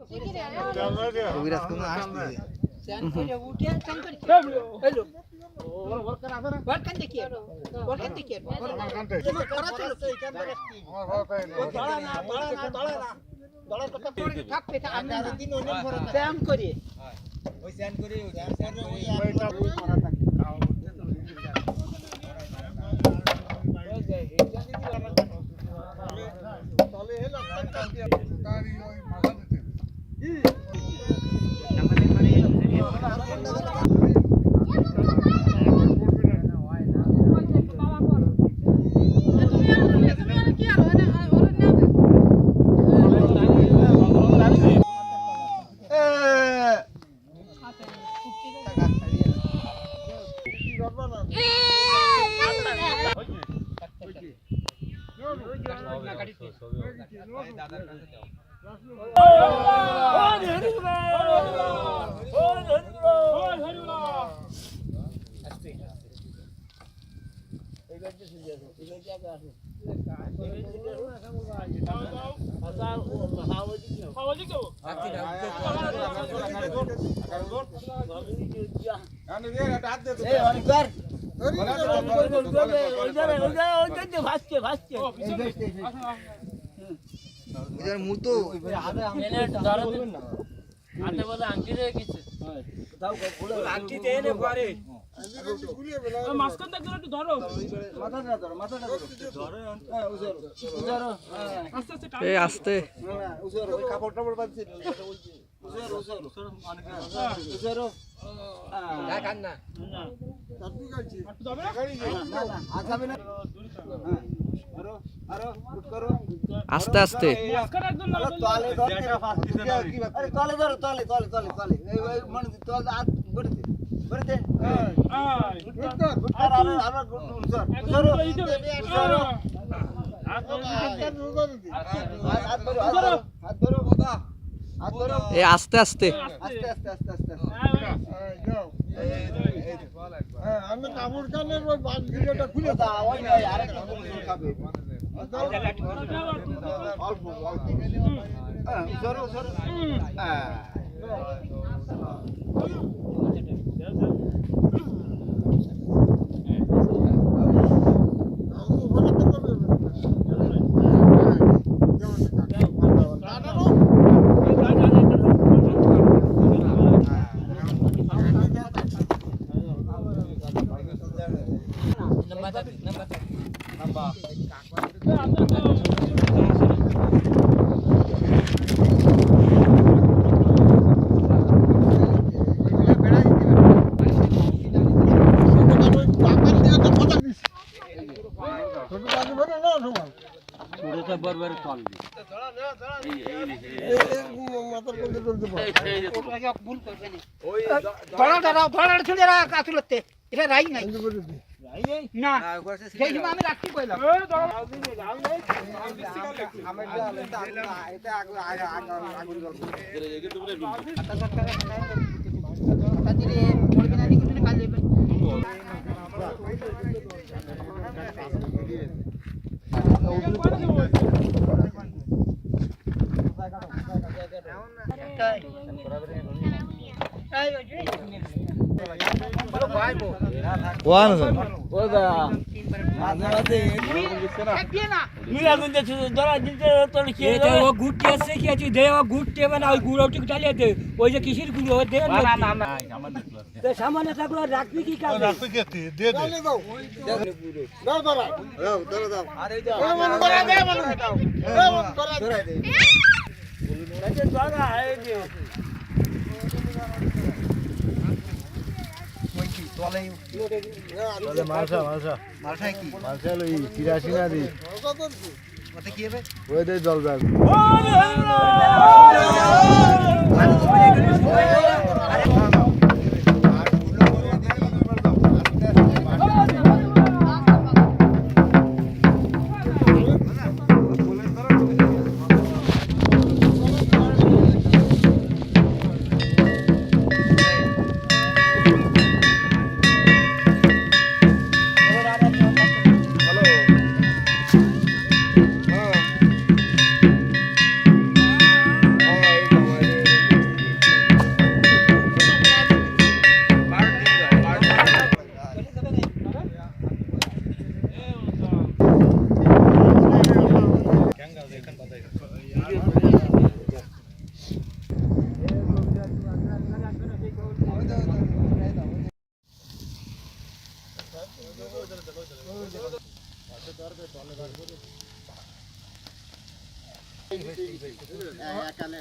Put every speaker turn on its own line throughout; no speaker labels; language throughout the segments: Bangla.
কবিরাজ কোন আসছে
চান করে উঠে চান করে হ্যালো ওরকান দেখি আমার কানতে করা ছিল এইখান থেকে ধরা না দলার কথা পড়ে থাকবে তা আমরা দিন ওই ফরত চান করে ওই চান করে ওইটা তাহলে হেলা তারি ওই মাথা দিতে আমাদের মানে
আস্তে আস্তে আস্তে আস্তে আস্তে
আমি কাপড় কানের ওই ভিডিওটা খুলে দাও আরেকটা খাবে অল্প এটা রাই নাই না সেই সময় আমি রাখতে কইলাম সামান্য থাকলো রাখবি কি জল যাবে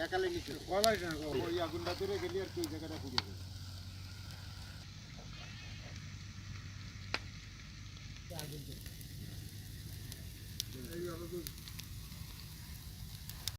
একালে নিচে কলাই না ওই আগুনটা ধরে গেলি আর কি জায়গাটা পুড়িয়ে যাবে